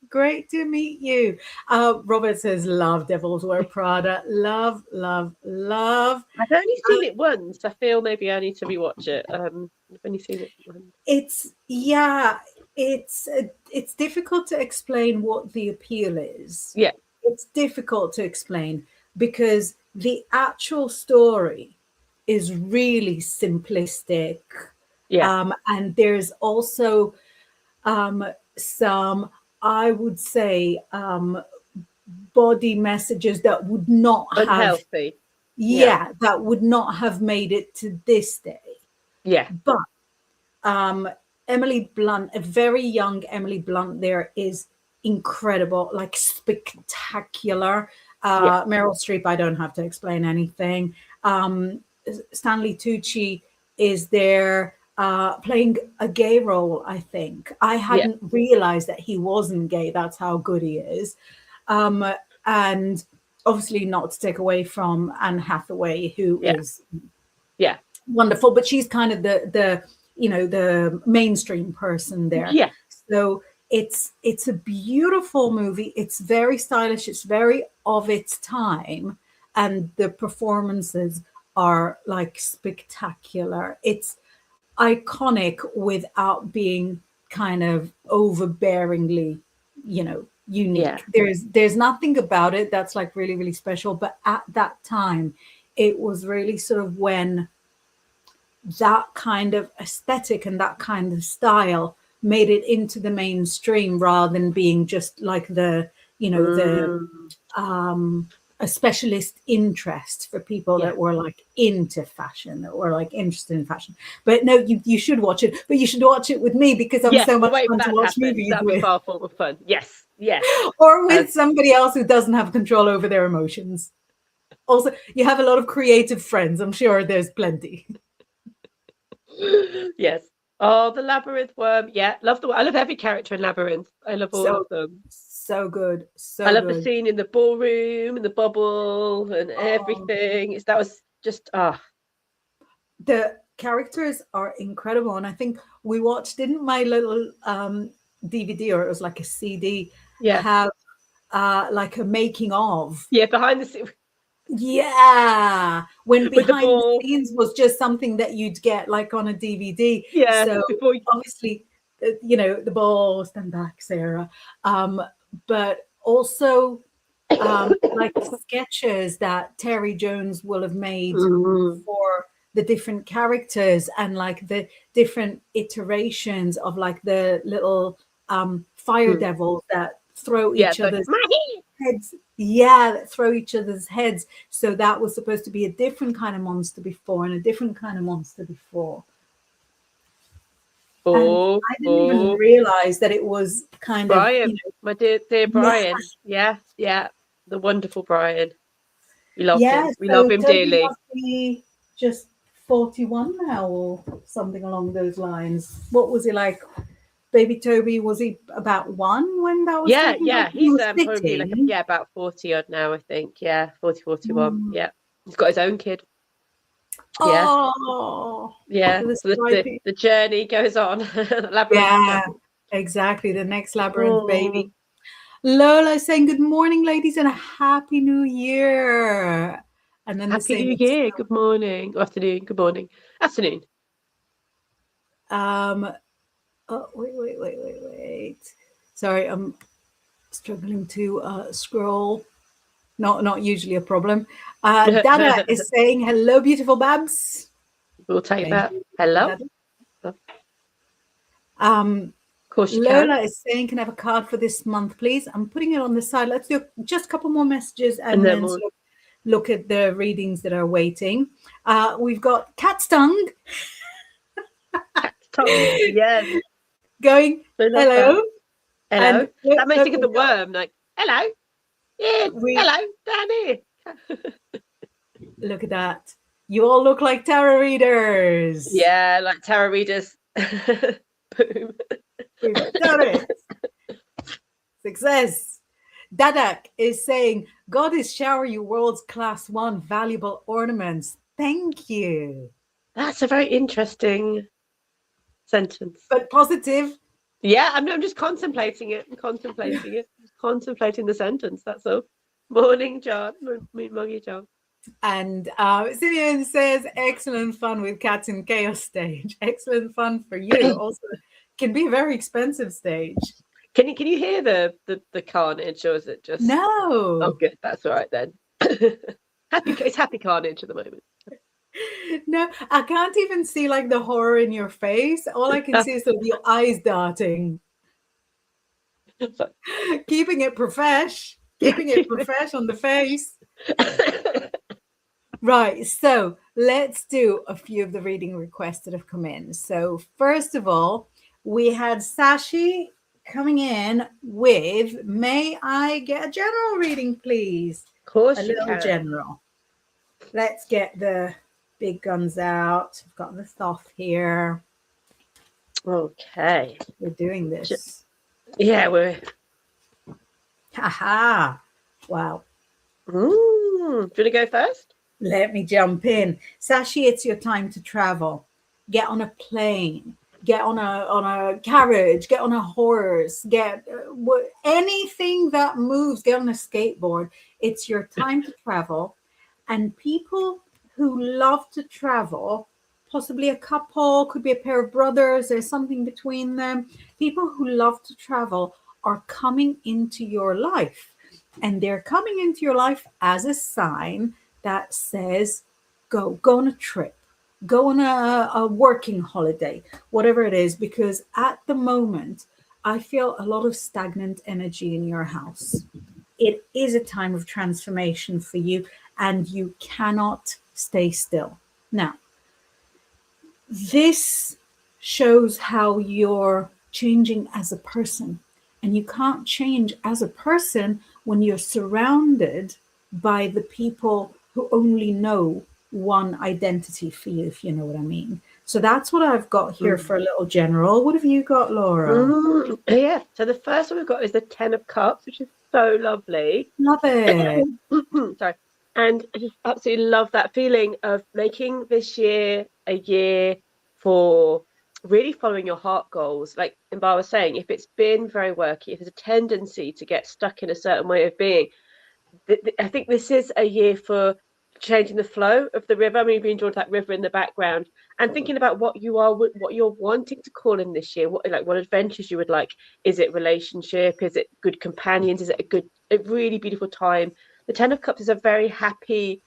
Great to meet you. Robert says, love Devils Wear Prada. Love, love, love. I've only seen it once. I feel maybe I need to rewatch it. I've only seen it once. It's difficult to explain what the appeal is. Yeah. It's difficult to explain because the actual story is really simplistic. Yeah. And there's also some, I would say, body messages that would not unhealthy. That would not have made it to this day. Yeah. But Emily Blunt, a very young Emily Blunt there is incredible, like spectacular. Meryl Streep, I don't have to explain anything. Stanley Tucci is there playing a gay role, I think. I hadn't realized that he wasn't gay. That's how good he is. And obviously not to take away from Anne Hathaway, who is wonderful, but she's kind of the mainstream person there. Yeah. So it's a beautiful movie. It's very stylish. It's very of its time. And the performances are like spectacular. It's iconic without being kind of overbearingly, unique. There's nothing about it that's like really, really special. But at that time, it was really sort of when that kind of aesthetic and that kind of style made it into the mainstream rather than being just like a specialist interest for people that were like into fashion, that were like interested in fashion. But no, you should watch it, but you should watch it with me because I'm so much fun to watch movies That'd with. Be far more fun. Yes. Or with somebody else who doesn't have control over their emotions. Also, you have a lot of creative friends. I'm sure there's plenty. Yes. Oh, the Labyrinth worm. Yeah, I love every character in Labyrinth. I love all of them. So good. I love the scene in the ballroom and the bubble and everything. That was just The characters are incredible, and I think we watched, didn't my little DVD, or it was like a CD, have like a making of. Yeah, behind the scenes. Yeah, when behind the scenes was just something that you'd get like on a DVD. Yeah. So obviously, the ball, stand back, Sarah. But also like sketches that Terry Jones will have made for the different characters and like the different iterations of like the little fire devils that throw each other's heads. Yeah, that throw each other's heads. So that was supposed to be a different kind of monster before and a different kind of monster before. I didn't even realize that it was kind Brian, of my dear Brian. Yeah, the wonderful Brian. We love him. We love him dearly. Must be just 41 now, or something along those lines. What was he like? Baby Toby, was he about 1 when that was? Yeah. He's probably like about 40 odd now, I think. Yeah, 40, 41. Yeah, he's got his own kid. Oh, yeah. So the journey goes on. Exactly. The next Labyrinth baby. Lola saying good morning, ladies, and a happy new year. And then happy new year. Good morning, afternoon. Good morning, afternoon. Oh, wait. Sorry, I'm struggling to scroll. Not usually a problem. Dada is saying hello, beautiful Babs. We'll take that. Hello. course you Lola can. is saying, can I have a card for this month, please? I'm putting it on the side. Let's do just a couple more messages And and then then we'll sort of look at the readings that are waiting. We've got Cat's Tongue cat's tongue. Yes. going, I love that. hello. Hello. And That makes you think of the we've got, worm, like, hello. Yeah, we hello, down here. look at that. You all look like tarot readers. Yeah, like tarot readers. Boom. We've done it. Success. Dadak is saying, God is shower you world's class one valuable ornaments. Thank you. That's a very interesting sentence. But positive. Yeah, I'm just contemplating it. I'm contemplating it. Contemplating the sentence. That's all. Morning, John. Muggy John. And Simeon says, excellent fun with Cats in Chaos stage. Excellent fun for you. Also, can be a very expensive stage. Can you hear the carnage, or is it just No? Oh, good. That's all right then. It's happy carnage at the moment. No, I can't even see like the horror in your face. All I can see is sort of your eyes darting. Keeping it profesh. Keeping it profesh on the face. Right, so let's do a few of the reading requests that have come in. So first of all, we had Sashi coming in with, may I get a general reading, please? Of course a you little can. general. Let's get the big guns out. I've got the stuff here. Okay. We're doing this. Yeah, we're... Haha. Wow. Do you want to go first? Let me jump in. Sashi, it's your time to travel. Get on a plane. Get on a carriage. Get on a horse. Get anything that moves. Get on a skateboard. It's your time to travel. And people who love to travel, possibly a couple, could be a pair of brothers, there's something between them. People who love to travel are coming into your life. And they're coming into your life as a sign that says, go on a trip, go on a working holiday, whatever it is, because at the moment, I feel a lot of stagnant energy in your house. It is a time of transformation for you, and you cannot stay still. Now, this shows how you're changing as a person, and you can't change as a person when you're surrounded by the people who only know one identity for you, if you know what I mean. So that's what I've got here for a little general. What have you got, Laura? Yeah, so the first one we've got is the 10 of Cups, which is so lovely. Love it. Sorry. And I just absolutely love that feeling of making this year a year for really following your heart goals. Like Inbaal was saying, if it's been very worky, if there's a tendency to get stuck in a certain way of being, I think this is a year for changing the flow of the river. I mean, being drawn to that river in the background and thinking about what you're wanting to call in this year. What adventures you would like? Is it relationship? Is it good companions? Is it a really beautiful time? The 10 of Cups is a very happy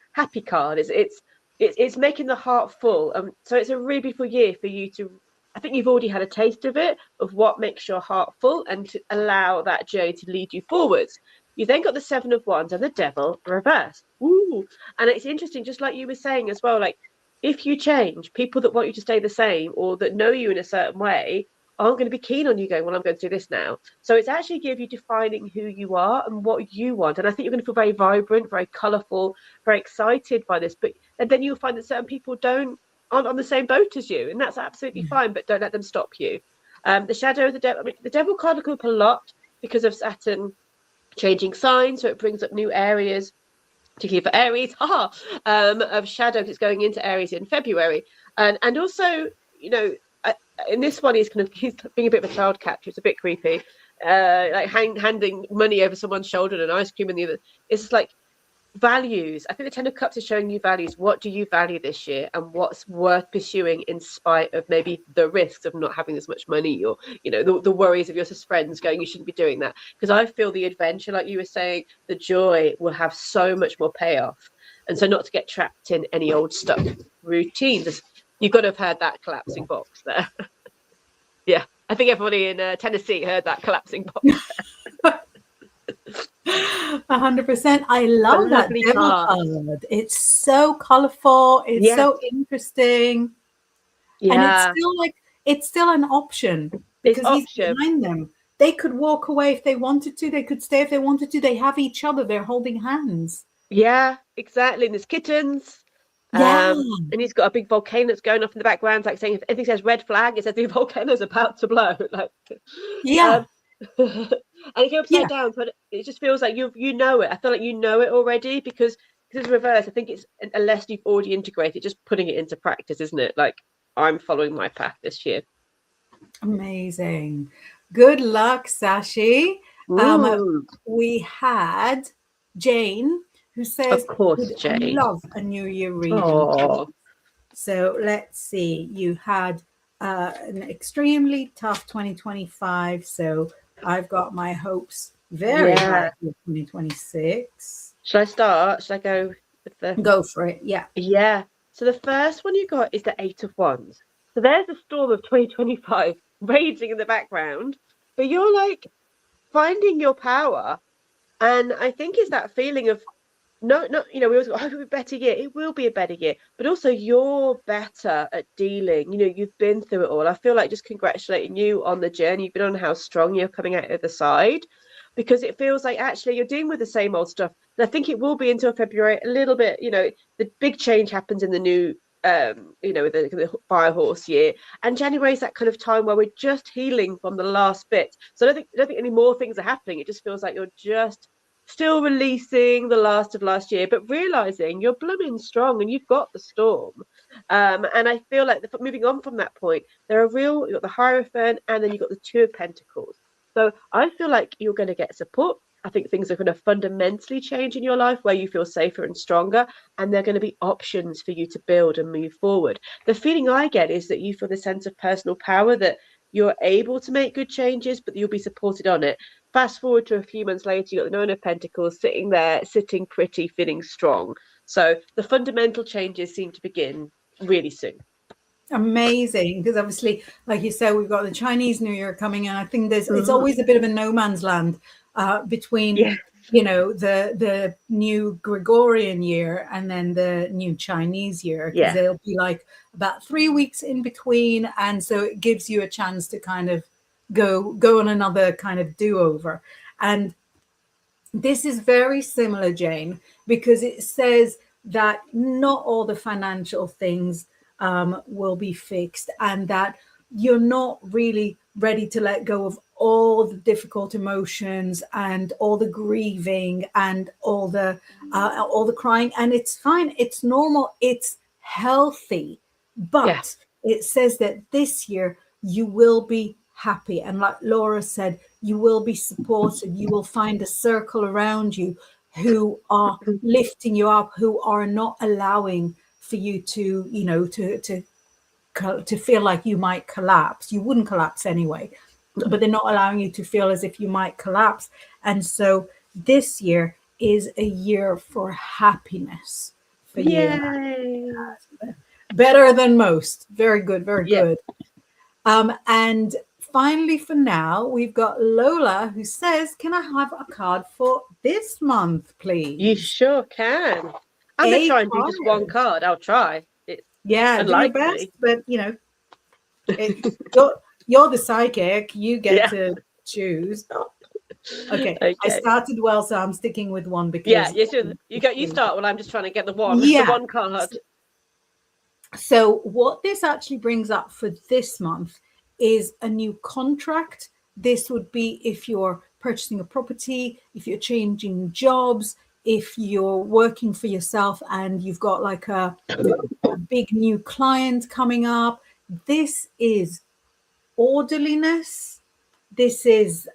card. It's making the heart full. So it's a really beautiful year for you to. I think you've already had a taste of it, of what makes your heart full, and to allow that journey to lead you forwards. You then got the 7 of Wands and the Devil reversed. Ooh. And it's interesting, just like you were saying as well, like if you change, people that want you to stay the same or that know you in a certain way aren't going to be keen on you going, well, I'm going to do this now. So it's actually give you defining who you are and what you want. And I think you're going to feel very vibrant, very colourful, very excited by this. But and then you'll find that certain people aren't on the same boat as you. And that's absolutely fine, but don't let them stop you. The Shadow of the Devil, I mean, the Devil card will come up a lot because of Saturn changing signs, so it brings up new areas, particularly for Aries, of shadow, because it's going into Aries in February, and also, in this one he's being a bit of a child catcher. It's a bit creepy, like handing money over someone's shoulder and an ice cream in the other. It's like values. I think the 10 of Cups is showing you values. What do you value this year, and what's worth pursuing in spite of maybe the risks of not having as much money, or the worries of your friends going, you shouldn't be doing that. Because I feel the adventure, like you were saying, the joy will have so much more payoff, and so not to get trapped in any old stuff routines. You've got to have heard that collapsing box there. Yeah. I think everybody in Tennessee heard that collapsing box. 100%. I love that Lovely devil card. It's so colorful. It's so interesting. And it's still like, it's still an option because he's behind them. They could walk away if they wanted to. They could stay if they wanted to. They have each other. They're holding hands. Yeah, exactly. And there's kittens. Yeah. And he's got a big volcano that's going off in the background, like saying if anything says red flag, it says the volcano's about to blow. Like, yeah. And if you're upside down, but it just feels like you know it. I feel like you know it already because it's reverse. I think it's unless you've already integrated, just putting it into practice, isn't it? Like I'm following my path this year. Amazing. Good luck, Sashi. We had Jane who says, of course, Jane. Love a New Year reading. So let's see. You had an extremely tough 2025. So I've got my hopes very high for 2026. Should I start? Should I go with the... Go for it. Yeah. Yeah. So the first one you got is the 8 of Wands. So there's the storm of 2025 raging in the background, but you're like finding your power. And I think it's that feeling of no, we always go, oh, it'll be a better year. It will be a better year, but also you're better at dealing. You've been through it all. I feel like just congratulating you on the journey you've been on, how strong you're coming out of the side, because it feels like actually you're dealing with the same old stuff. And I think it will be until February a little bit. The big change happens in the new, the fire horse year, and January is that kind of time where we're just healing from the last bit. So I don't think any more things are happening. It just feels like you're just still releasing the last of last year, but realizing you're blooming strong and you've got the storm. And I feel like moving on from that point, you've got the Hierophant and then you've got the Two of Pentacles. So I feel like you're going to get support. I think things are going to fundamentally change in your life where you feel safer and stronger, and there are going to be options for you to build and move forward. The feeling I get is that you feel the sense of personal power, that you're able to make good changes, but you'll be supported on it. Fast forward to a few months later, you got the Nine of Pentacles sitting there, sitting pretty, feeling strong. So the fundamental changes seem to begin really soon. Amazing, because obviously, like you said, we've got the Chinese New Year coming, and I think it's always a bit of a no man's land between the new Gregorian year and then the new Chinese year, because there'll be like about 3 weeks in between, and so it gives you a chance to kind of go on another kind of do-over. And this is very similar, Jane, because it says that not all the financial things will be fixed, and that you're not really ready to let go of all the difficult emotions and all the grieving and all the crying. And it's fine, it's normal, it's healthy, but it says that this year you will be happy, and like Laura said, you will be supported. You will find a circle around you who are lifting you up, who are not allowing for you to feel like you might collapse. You wouldn't collapse anyway, but they're not allowing you to feel as if you might collapse. And so this year is a year for happiness for you. Better than most. Very good, very good. And finally, for now, we've got Lola who says, can I have a card for this month, please? You sure can. I'm going to try and do just one card. I'll try. Do your best, but you're the psychic. You get to choose. Okay. I started well, so I'm sticking with one because you start. Well, I'm just trying to get the one card. So what this actually brings up for this month is a new contract. This would be if you're purchasing a property, if you're changing jobs, if you're working for yourself and you've got like a big new client coming up. This is orderliness. This is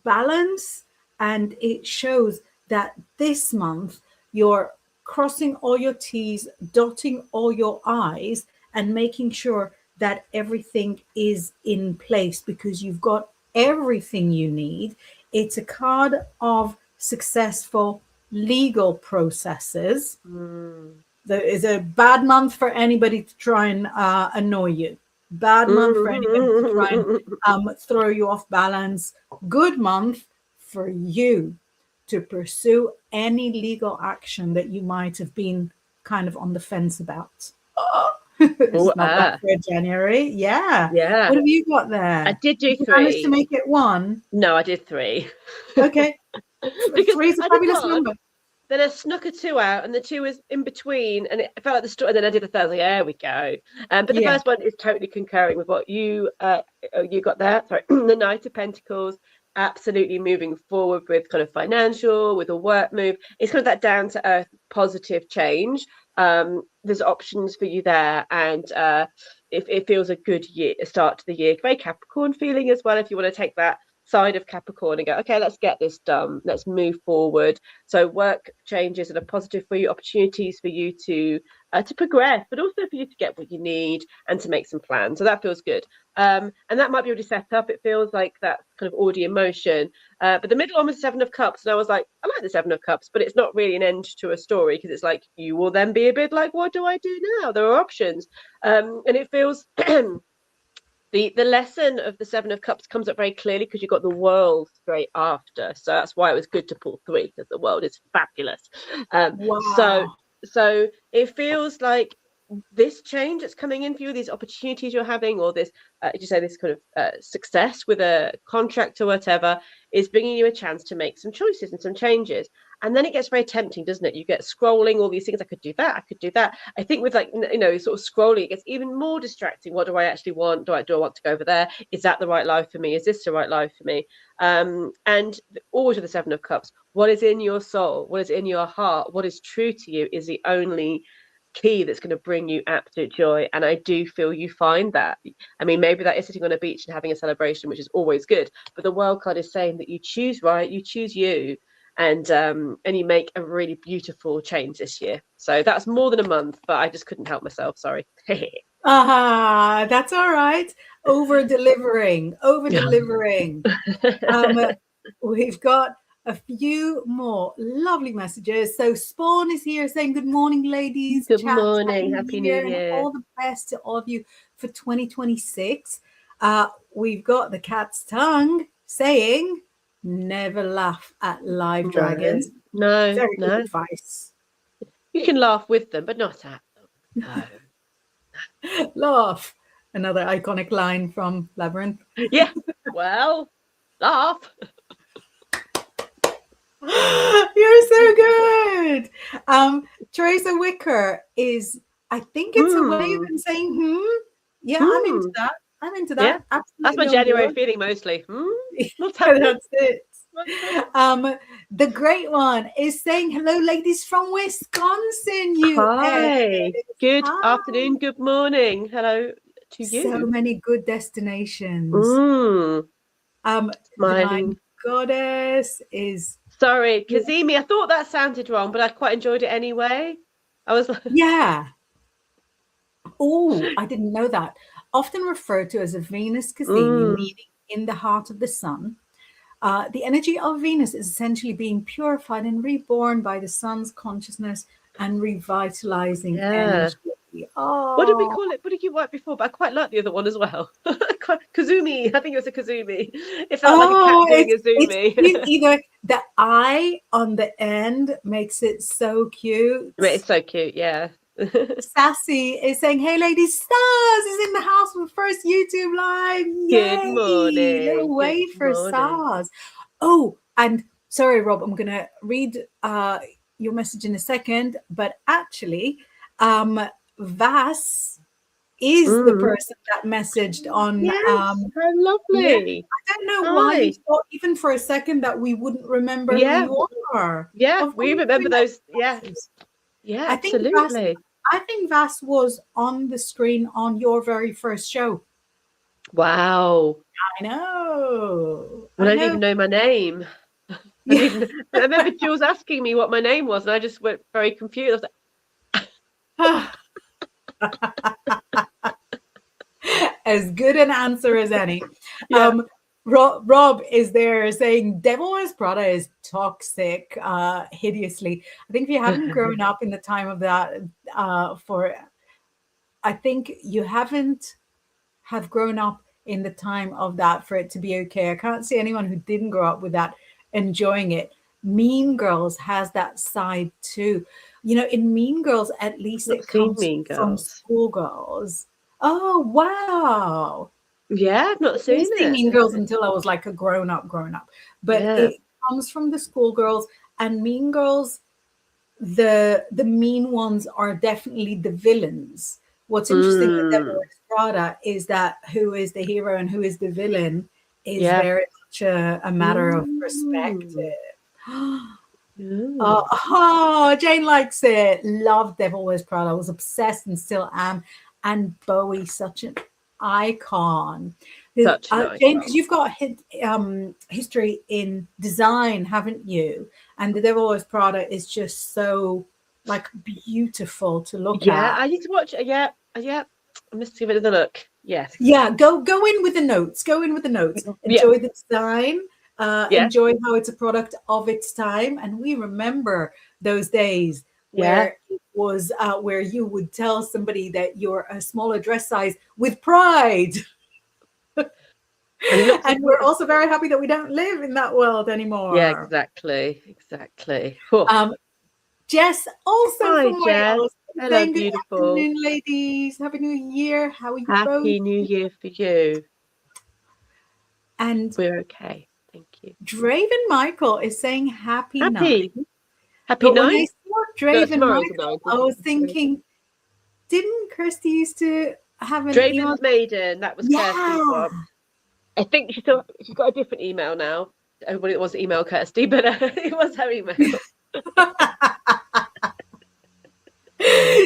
balance. And it shows that this month you're crossing all your T's, dotting all your I's, and making sure that everything is in place because you've got everything you need. It's a card of successful legal processes. There is a bad month for anybody to try and annoy you. Bad month for anybody to try and throw you off balance. Good month for you to pursue any legal action that you might have been kind of on the fence about. Oh, it's not bad for January. Yeah. Yeah. What have you got there? I did do Did you 3. manage to make it 1? No, I did 3. Okay. Because 3 is a I did fabulous 1, number. then I snuck a 2 out, and the 2 was in between, and it felt like the story. And then I did the 3rd. Like, there we go. But the first one is totally concurring with what you got there. Sorry, the Knight of Pentacles. Absolutely moving forward with kind of financial, with a work move. It's kind of that down to earth, positive change. There's options for you there, and it feels a good year, a start to the year. Very Capricorn feeling as well. If you want to take that side of Capricorn and go, okay, let's get this done, let's move forward. So work changes and are positive for you, opportunities for you to progress, but also for you to get what you need and to make some plans. So that feels good. And that might be already set up. It feels like that's kind of already in motion. But the middle one was 7 of Cups, and I was like, I like the 7 of Cups, but it's not really an end to a story, because it's like you will then be a bit like, what do I do now? There are options, and it feels. The lesson of the 7 of Cups comes up very clearly because you've got the world straight after. So that's why it was good to pull 3, because the world is fabulous. Wow. So it feels like this change that's coming in for you, these opportunities you're having, or this, you say, this kind of success with a contract or whatever, is bringing you a chance to make some choices and some changes. And then it gets very tempting, doesn't it? You get scrolling all these things. I could do that. I could do that. I think with, like, sort of scrolling, it gets even more distracting. What do I actually want? Do I want to go over there? Is that the right life for me? Is this the right life for me? And always with the 7 of Cups, what is in your soul? What is in your heart? What is true to you is the only key that's going to bring you absolute joy. And I do feel you find that. I mean, maybe that is sitting on a beach and having a celebration, which is always good, but the world card is saying that you choose right, you choose you, and you make a really beautiful change this year. So that's more than a month, but I just couldn't help myself. Sorry. That's all right. Over delivering. We've got a few more lovely messages. So Spawn is here saying, good morning, ladies. Good morning. Happy New Year. And all the best to all of you for 2026. We've got the cat's tongue saying, never laugh at live dragons. No. Very good advice. You can laugh with them, but not at them. No. Laugh. Another iconic line from Labyrinth. Yeah. Well, laugh. You're so good. Teresa Wicker is, I think it's a way of saying yeah, I'm into that. Yeah, absolutely. That's my January feeling mostly. That's it. The great one is saying hello, ladies from Wisconsin. Hi. Good afternoon, good morning. Hello to you. So many good destinations. Smiling Goddess is, sorry, Kazemi. I thought that sounded wrong, but I quite enjoyed it anyway. I was like, yeah. Oh, I didn't know that. Often referred to as a Venus Kazemi, meaning in the heart of the sun. The energy of Venus is essentially being purified and reborn by the sun's consciousness and revitalizing energy. Oh. What did we call it? What did you write before? But I quite like the other one as well. Kazumi. I think it was a Kazumi. It felt like a cat doing a zoomy. It's either the I on the end makes it so cute. It's so cute, yeah. Sassy is saying, hey ladies, Stars is in the house for the first YouTube live. Yay! Good morning. Little wave for Stars. Oh, and sorry, Rob, I'm going to read your message in a second, but actually, Vas is the person that messaged on. Yes, how lovely. I don't know why you thought even for a second that we wouldn't remember who you are. Yeah, we remember those. Yeah, absolutely. I think Vas was on the screen on your very first show. Wow. I know. I don't even know my name. I remember Jules asking me what my name was, and I just went very confused. I was like, as good an answer as any. Rob is there saying Devil Wears Prada is toxic, hideously. I think if you haven't grown up in the time of that, I think you haven't have grown up in the time of that for it to be okay. I can't see anyone who didn't grow up with that enjoying it. Mean Girls has that side too. You know, in Mean Girls, at least Not it seen comes Mean from Girls. schoolgirls. Oh, wow. Yeah, I've not I didn't seen see it. Mean Girls until I was like a grown up. But Yeah. it comes from the schoolgirls, and Mean Girls, the mean ones are definitely the villains. What's interesting with Devil Mm. Wears Prada is that who is the hero and who is the villain is Yeah. very much a matter of perspective. Mm. Oh, Mm. oh, Jane likes it. Loved Devil Wears Prada. I was obsessed and still am. And Bowie, such an icon. Such an Jane, icon. because you've got history in design, haven't you? And the Devil Wears Prada is just so like beautiful to look Yeah, at. I need to watch it. Yeah, yeah. I must give it a look. Yes. Yeah, go in with the notes. Go in with the notes. Yeah. Enjoy the design. Yeah. Enjoy how it's a product of its time. And we remember those days Yeah. where it was where you would tell somebody that you're a smaller dress size with pride. And we're also very happy that we don't live in that world Yeah, anymore. exactly. Oh. Jess, also Hi, from Jess. Wales, Hello, saying good beautiful. afternoon, ladies. Happy New Year. How are you both? Happy New Year for you. And We're okay. Thank you. Draven Michael is saying happy night. Happy But when I night. saw No, Draven tomorrow's the Michael, night. I was thinking, didn't Kirsty used to have an email? Draven's Maiden. That was Kirsty's Yeah. one. I think she's got a different email now. Everybody it was email Kirsty, but it was her email.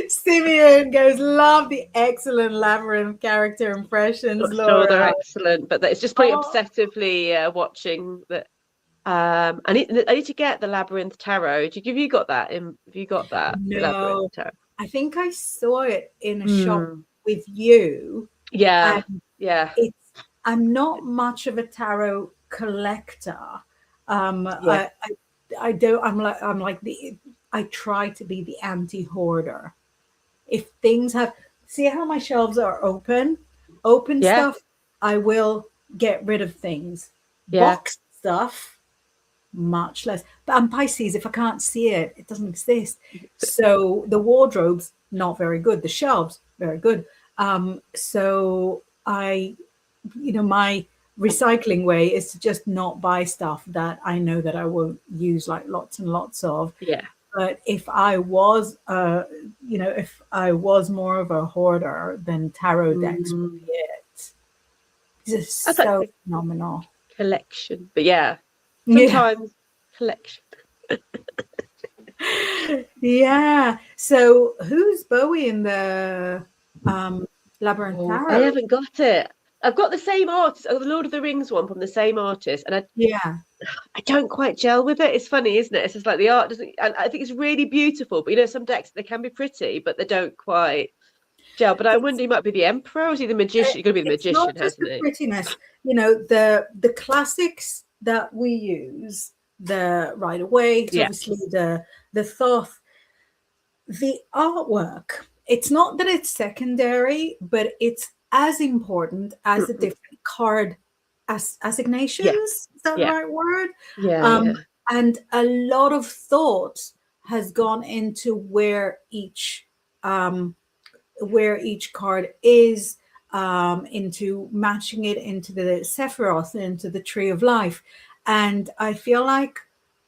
Simeon goes, love the excellent labyrinth character impressions, Not sure they're Laura. excellent, but it's just pretty obsessively watching that. I need to get the Labyrinth Tarot. Have you got that? Have you got that? The No, Labyrinth Tarot. I think I saw it in a shop with you. Yeah, yeah. I'm not much of a tarot collector. Yeah. I don't. I'm like the. I try to be the anti-hoarder. If things have, see how my shelves are open, Yeah. stuff, I will get rid of things. Yeah. Box stuff, much less. But I'm Pisces. If I can't see it, it doesn't exist. So the wardrobes, not very good. The shelves, very good. So my recycling way is to just not buy stuff that I know that I won't use like lots and lots of. Yeah. But if I was, if I was more of a hoarder, then tarot decks would be it. It's so phenomenal. Collection, but yeah, sometimes collection. Yeah. So who's Bowie in the Labyrinth Tarot? I haven't got it. I've got the same artist, the Lord of the Rings one from the same artist, and I don't quite gel with it. It's funny, isn't it? It's just like the art doesn't, and I think it's really beautiful, but some decks they can be pretty, but they don't quite gel. But I wonder, he might be the Emperor, or is he the Magician? You're gonna be the Magician, not just hasn't the he? prettiness. The classics that we use, the Rider Waite, obviously the Thoth, the artwork. It's not that it's secondary, but it's as important as the different card assignations. Is that the right word? Yeah. And a lot of thought has gone into where each card is, into matching it into the Sephiroth, into the Tree of Life. And I feel like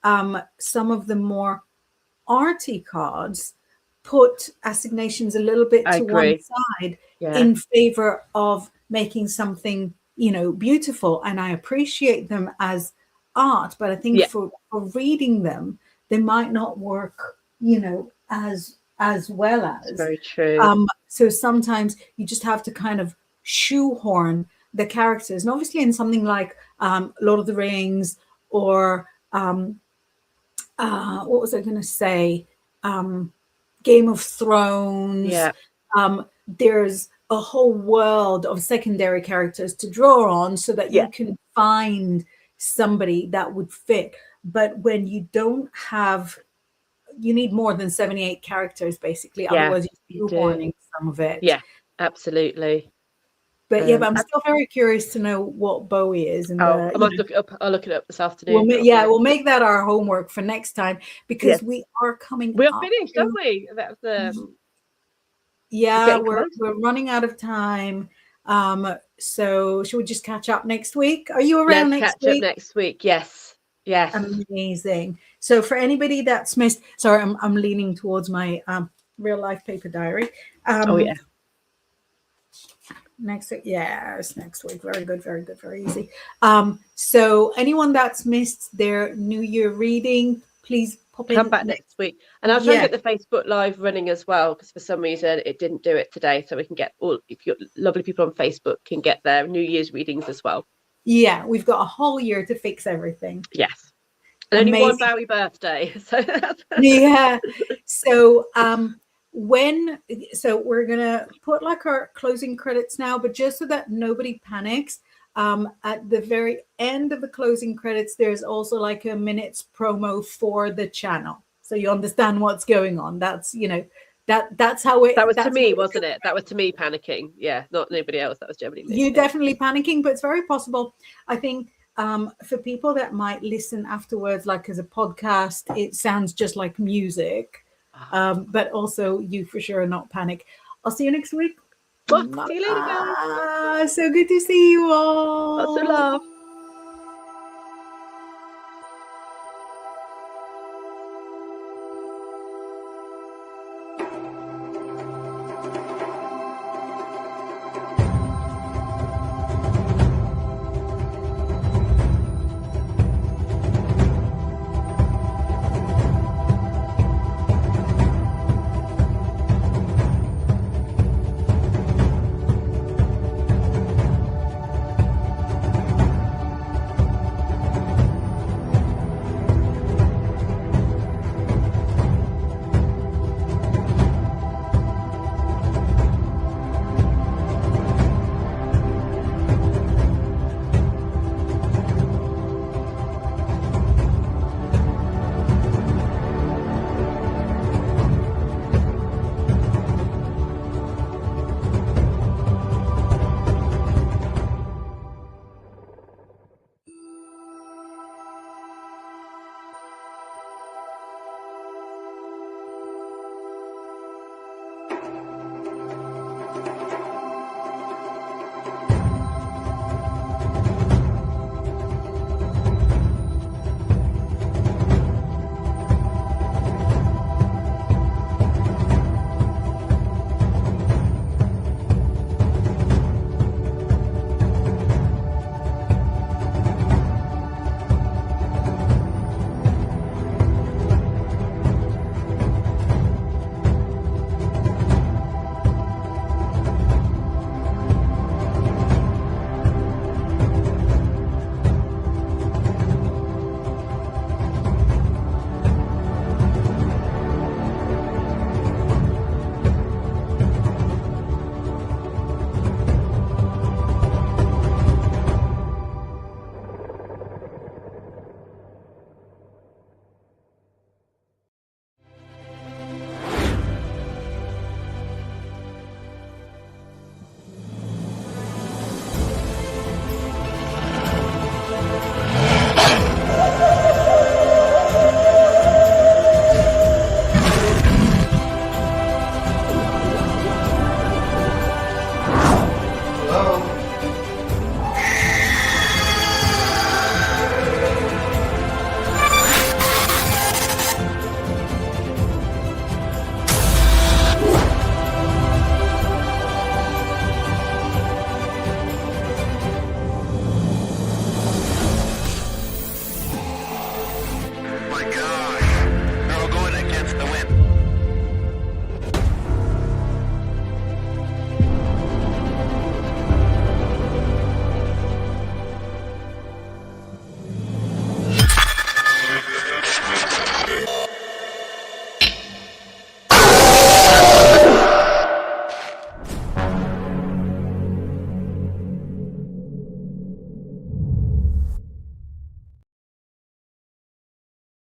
some of the more arty cards put assignations a little bit to one side in favor of making something, beautiful. And I appreciate them as art, but I think for reading them, they might not work, as well as. That's very true. So sometimes you just have to kind of shoehorn the characters. And obviously in something like Lord of the Rings or what was I going to say? Game of Thrones. There's a whole world of secondary characters to draw on so that you can find somebody that would fit. But when you don't have, you need more than 78 characters, basically. Otherwise, you're shoehorning some of it. Yeah, absolutely. But yeah, but I'm still very curious to know what Bowie is. And I might look it up. I'll look it up this afternoon. we'll make that our homework for next time, because we are coming. We are finished, aren't we? That's we're running out of time. So should we just catch up next week? Are you around next week? Catch up next week. Yes. Amazing. So for anybody that's missed, sorry, I'm leaning towards my real life paper diary. Next week, it's next week. Very good, very good, very easy. So anyone that's missed their New Year reading, please come back next week, and I'll try and get the Facebook Live running as well, because for some reason it didn't do it today. So we can get if you lovely people on Facebook can get their New Year's readings as well. Yeah, we've got a whole year to fix everything. Yes, and only one Bowie birthday. So So we're gonna put like our closing credits now, but just so that nobody panics, at the very end of the closing credits, there's also like a minute's promo for the channel, so you understand what's going on. That's that's how it. That was to me, wasn't it? That was to me panicking. Yeah, not anybody else. That was generally me. You definitely panicking, but it's very possible. I think for people that might listen afterwards, like as a podcast, it sounds just like music. But also you for sure not panic. I'll see you next week. See you later, guys. So good to see you all. Lots of love.